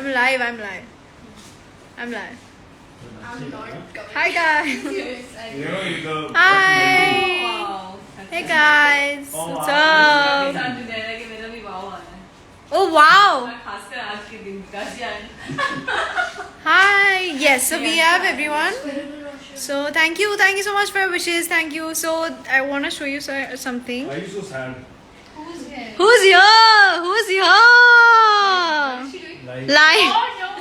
live. I'm not. Hi guys. Hi. Hey guys. What's up? Oh wow. Hi. Yes. So we have everyone. So thank you so much for your wishes. Thank you. So I want to show you something. Why are you so sad? Who's here? Who's here? Live.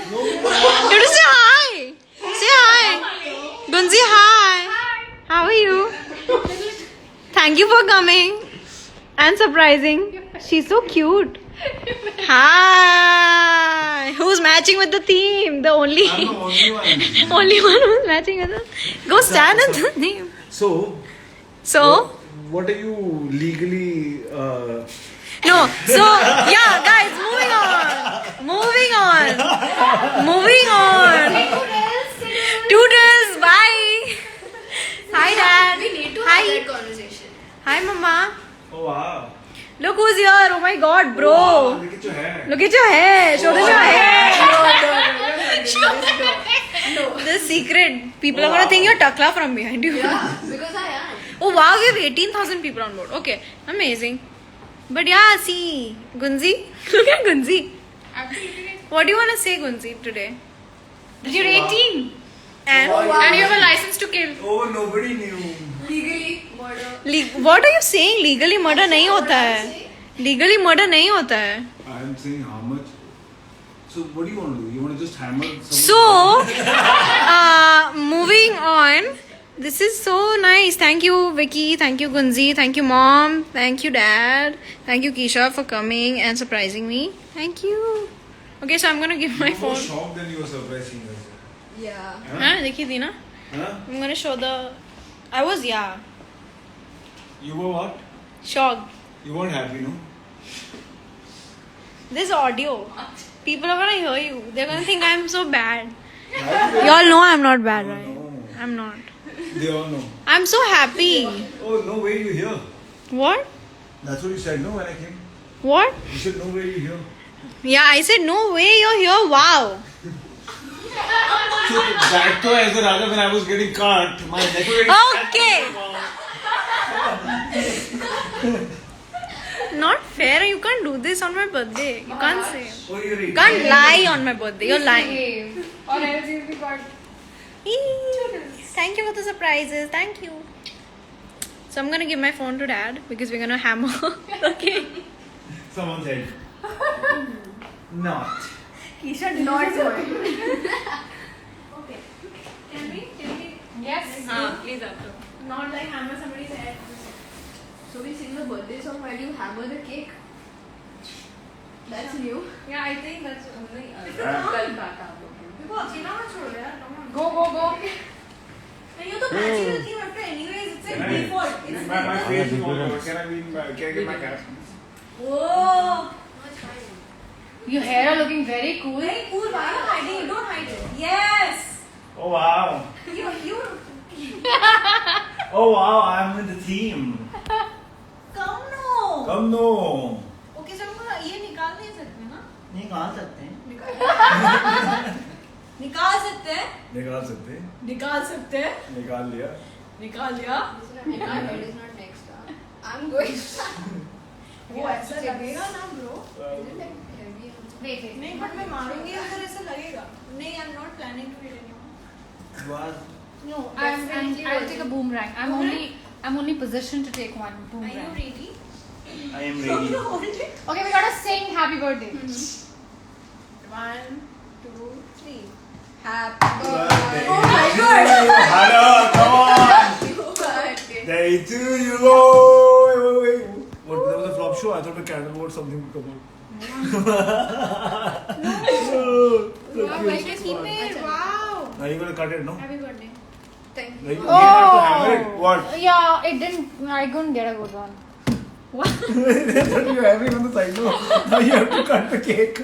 You have to say hi. Say hi. Gunzi, hi. How are you? Thank you for coming and surprising. She's so cute. Hi. Who's matching with the theme? The only. I'm the only one. Only one who's matching with the. Go stand in the name. So. What are you legally? No. So yeah, guys. Moving on. Toodles. Bye. Hi, Dad. We need to Hi. have that conversation. Hi, Mama. Oh wow. Look who's here. Oh my God, bro. Wow, look at your hair. Look at your hair. Show them your hair. No. The secret. People are gonna think you're Takla from behind you. Yeah, because I am. Oh wow, we have 18,000 people on board. Okay, amazing. But yeah, see, Gunzi. Look at Gunzi. What do you want to say, Gunzi, today? You're 18. And, and you have a license to kill. Oh, nobody knew. Legally murder. What are you saying? Legally murder नहीं होता है. Legally murder नहीं होता है. I'm saying how much. So what do you want to do? You want to just hammer someone? So, moving on. This is so nice. Thank you, Vicky. Thank you, Gunzi. Thank you, Mom. Thank you, Dad. Thank you, Keisha, for coming and surprising me. Thank you. Okay, so I'm gonna give my You were more phone. shocked than you were surprising us. Yeah. हाँ देखी थी ना? Huh? I'm gonna show the. I was You were what? shocked. You weren't happy, no? This audio. People are gonna hear you. They're gonna think I'm so bad. Y'all know I'm not bad, right? No. I'm not. They all know. I'm so happy. Oh, no way you here. What? That's what you said, no, when I came. What? You said no way you here. Yeah, I said no way you're here. Wow. So that too, as a Raja, when I was getting cut, my neck was getting Okay. Not fair. You can't do this on my birthday. You can't say. Oh, you're You can't lie on my birthday. You're lying. Or else you'll be got. Thank you for the surprises. Thank you. So I'm gonna give my phone to Dad because we're gonna hammer. Okay. Someone said. Not. Keisha not going. Okay. Can we? Yes. Please after. Not like hammer somebody's head. So we sing the birthday song while you hammer the cake. That's new. Yeah, I think that's only. Go. You to matching the theme after anyways. It's like default. It's My face is all over. Can I get my cap? Whoa. Your hair are looking very cool. Very cool. Why are you hiding? You don't hide it. Yes. Oh wow. You. Oh wow, I'm in the theme. Come no. Come no. Okay, so हम ये निकाल नहीं सकते ना? निकाल सकते हैं. निकाल सकते हैं. निकाल सकते हैं. निकाल सकते हैं. निकाल लिया. निकाल लिया. My head is not next. I'm going. वो ऐसा लगेगा ना bro. Isn't it heavy? Wait. नहीं but मैं मारूंगी अगर ऐसा लगेगा. नहीं, I'm not planning to hit anyone. What? No, I'll take a boomerang. I'm only positioned to take one Are you boomerang. ready? I am ready. Okay, we gotta sing happy birthday. 1, 2, 3. Happy Birthday. Oh my god! Hello, come on. Happy birthday. Day to you. Wait. What? That was a flop show. I thought the candle was something to come out. Why just keep it? Wow. Now you're gonna cut it, no? Happy birthday. Thank you. Like, you have to hammer it. What? Yeah, it didn't. I couldn't get a good one. What? That's what you're having on the side. No. Now you have to cut the cake.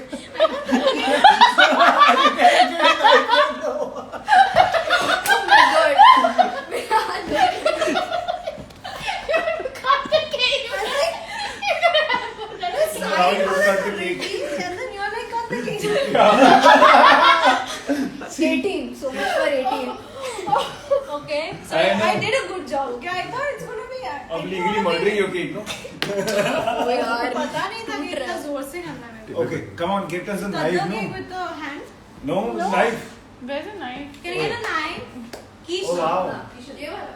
Oh my god. Cut the cake. Now you cut the cake. And then you're like, cut 18. So much for 18. Okay. So I know. I did a good job. Okay, I thought it's gonna be. अब legally murdering your cake, no? Oh यार. पता नहीं था कि इतना जोर से करना है. Okay, come on, get us a Cut knife, the no? cake with the hand. No, knife. Where's the knife? Can I get a knife? Quiche. Oh wow. ये वाला.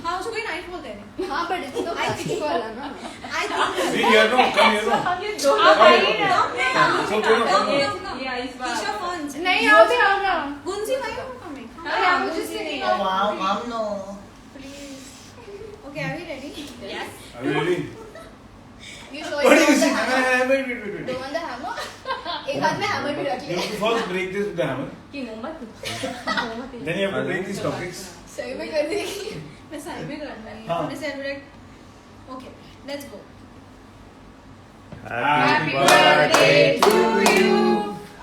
हाँ उसको कोई knife बोलते हैं. हाँ but it's तो plastic वाला ना. I think. See here, no, come here, no. So, come on. Kisha phones. नहीं यहाँ पे आना. Gunzi, why are you coming? अरे I'm just sitting. Oh wow, mom no. Please. Okay, are we ready? Yes. Are you ready? You show What do you it see? on the hammer. Wait. Do you want the hammer? एक हाथ में hammer भी रख You ले. have to first break this with the hammer. की मोमबत्ती. Then you have to break these topics. सही में कर देगी. मैं साइड में करना है. हाँ. हमने celebrate. Okay, let's go. Happy birthday to you.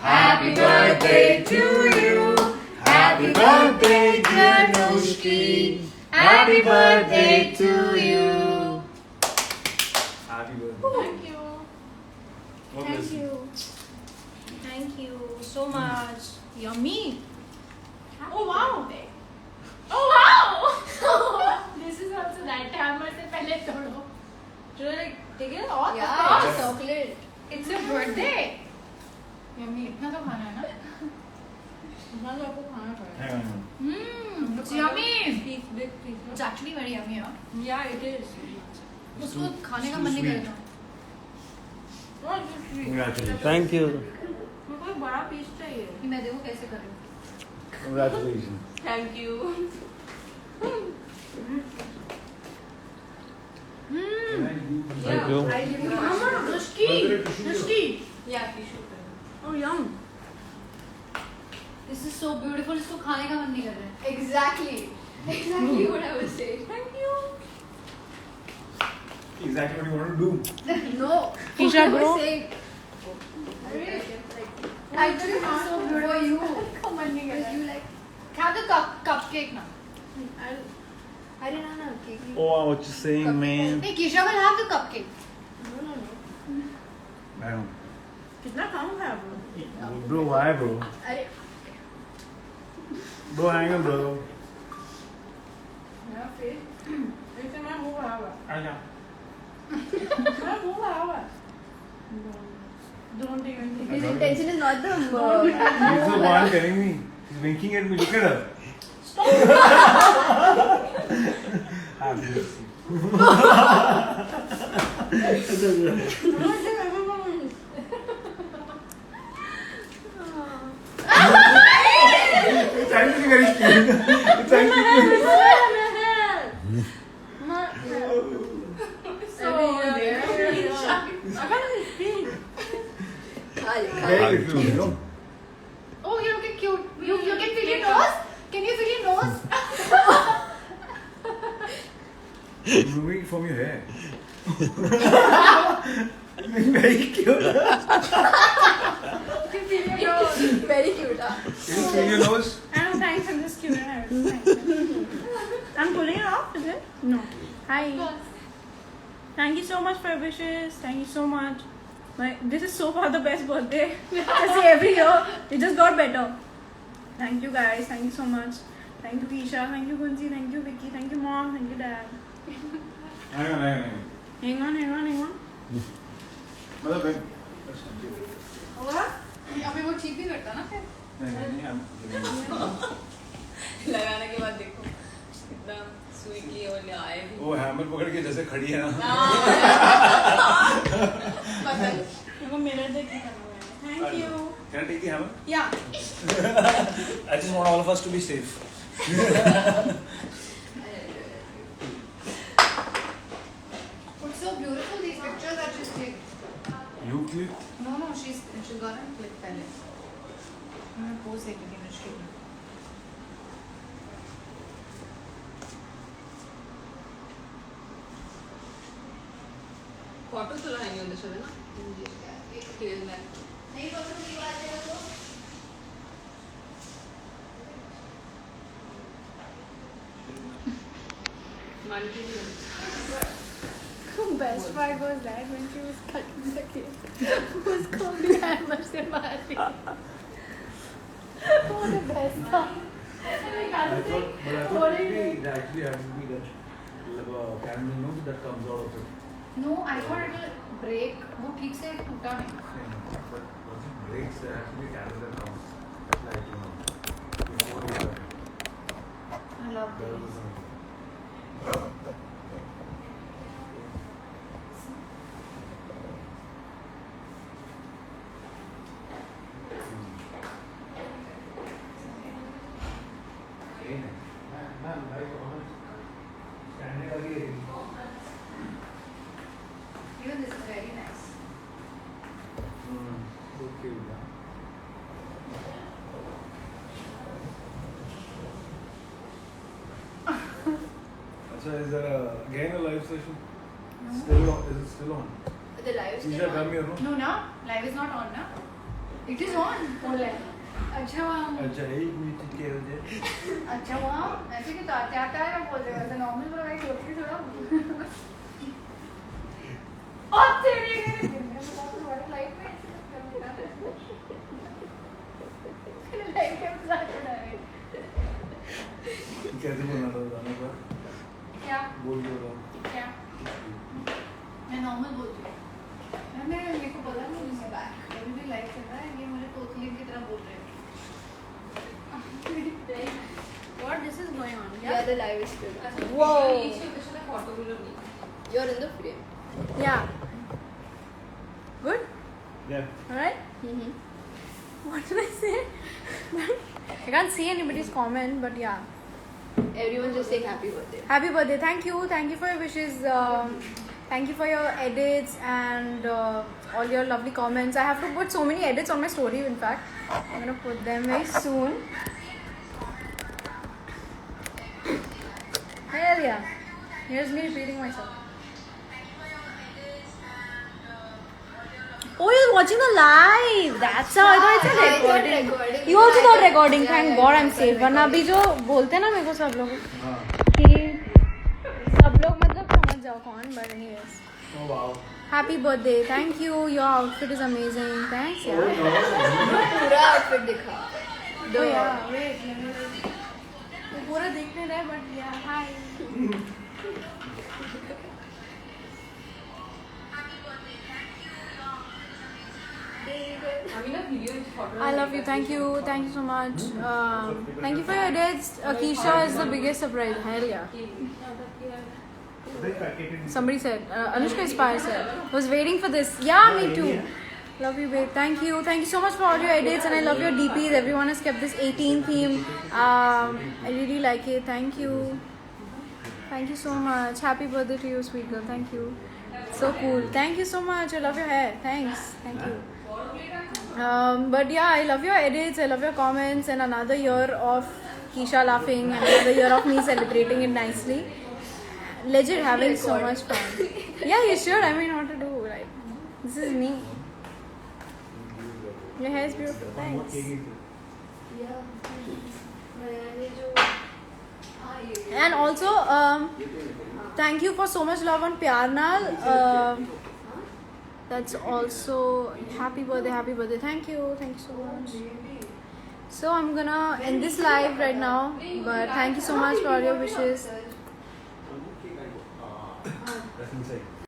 Happy birthday to you. Happy birthday, dear Nushki. Happy birthday to you. Happy birthday. Thank you. God bless Thank you. Thank you so much. Yummy. Oh wow. Oh wow. This is also that hammer से पहले तोड़ो. जो like take it all. Yeah, it's chocolate. It's your birthday. Yummy. इतना तो खाना है ना? इतना तो आपको खाना पड़ेगा. Hang on. It's yummy. It's actually very yummy, huh? Yeah, it is. उसको खाने का मन नहीं sweet. करता. Congratulations. Thank you. मेरे को एक बड़ा पीस चाहिए. कि मैं देखूँ कैसे करूँ. Congratulations. Thank you. Thank you. Nushki. Yeah, tissue. Oh, yum. This is so beautiful. इसको खाने का मन नहीं कर रहा है. Exactly what I was saying. Thank you. Exactly what you want to do. No. Isha, I was bro. saying. Actually, it's so good for you. को मन नहीं कर Because रहा you है. like. Have the cupcake now. I didn't know cake. Oh, what you saying, man? Hey, Kisha will have the cupcake. No. I don't. कितना कम है bro? Bro, why, bro? अरे Bro, hang on, bro. मेरा face. इससे मेरा मुंह बड़ा हुआ. आजा. मेरा मुंह बड़ा हुआ. Don't even think. his intention is not the. He's the one telling me. He's winking at me. Look at her. Happy It's actually very cute. It's actually very cute, you know. Oh, you're looking cute. You can feel your nose? Can you feel your nose? Moving from your hair. Very cute. You can feel your nose. Very cute. Can you feel your nose? I know, thanks. I'm just cute. I'm pulling it off, is it? No. Hi. Thank you so much for your wishes. Thank you so much. This is so far the best birthday. I say every year. It just got better. Thank you guys. Thank you so much. Thank you, Keisha. Thank you, Gunzi. Thank you, Vicky. Thank you, Mom. Thank you, Dad. Hang on. Hang on. मतलब मैं होगा? अभी वो ठीक नहीं करता ना फिर? नहीं लगाने के बाद देखो कितना स्वीटली और आए भी वो हैमर पकड़ के जैसे खड़ी है ना मेरे को मिरर देख के करना है. Thank you. Can I take the hammer? Yeah. I just want all of us to be safe. It's so beautiful these pictures that she's clicked. You click. No, she's gonna click पहले. मैं pose देख रही थी मुश्किल में. Photo तो लगाएंगे उनके साथ ना फिल्म में नहीं फोटो की बात है तो मानती हूँ Best part was that when she was cutting the cake, was calling hammer se mari. What the best part. I thought it actually had to be that candle, no, that comes out of it. No, I thought it will break. वो ठीक से टूटा नहीं. But once it breaks, there has to be a candle that comes. Like, you know. I love There this. was a Even this is very nice. okay, yeah. So is there again a live session? Still on? Is it still on? The live is Isha, still come on. here, no? No, no. Live is not on, na? It is on. Online. अच्छा वहाँ अच्छा, 8 minutes के हो जाए. अच्छा वहाँ ऐसे कि तो आते आते आए बोल रहे हैं ऐसे नॉर्मल बोल रहे हैं छोटी थोड़ा और तेरी तुम्हारे लाइफ में लाइफ के साथ है कैसे बोलना था बताना पर? क्या बोल दो रहा. क्या मैं नॉर्मल बोलती हूँ मैंने मेरे को पता नहीं मैं बैक अभी भी लाइफ चल रहा है ये मुझे तोतली की तरह बोल रहे हैं What this is going on? Yeah, the live is still. Whoa. You're in the frame. Yeah. Good. Yeah. All right. Mm-hmm. What did I say? I can't see anybody's comment, but yeah. Everyone just say happy birthday. Happy birthday. Thank you. Thank you for your wishes. Thank you for your edits and all your lovely comments. I have to put so many edits on my story, in fact. I'm going to put them very soon. Hell yeah. Here's me repeating myself. Oh, you're watching the live. That's how I thought it's a I thought recording. recording. You also thought recording. Yeah, Thank yeah, God yeah, I'm I safe. thought वरना अभी जो बोलते हैं ना मेरे को सब लोग हाँ. कि सब लोग मतलब समझ जाओ कौन. But anyways. Oh wow. Happy birthday. Thank you. Your outfit is amazing. Thanks. Oh Yeah. no. पूरा outfit दिखा. Oh yeah. Wait. Let me. वो पूरा दिख नहीं रहा है but yeah. Hi. I love you. Thank you. Thank you so much. Thank you for your edits. Keisha is the biggest surprise. Hell yeah. Somebody said. Anushka Aspire said. Was waiting for this. Yeah, me too. Love you, babe. Thank you. Thank you so much for all your edits, and I love your DPs. Everyone has kept this 18 theme. I really like it. Thank you. Thank you so much. Happy birthday to you, sweet girl. Thank you. So cool. Thank you so much. I love your hair. Thanks. Thank you. But yeah, I love your edits. I love your comments, and another year of Keisha laughing, and another year of me celebrating it nicely. Legit having so much fun. Yeah, you should. I mean, what to do, right? This is me. Your hair is beautiful. Thanks. And also, thank you for so much love on Pyarnal. That's also happy birthday, happy birthday. Thank you so much. So I'm gonna end this live right now, but thank you so much for all your wishes.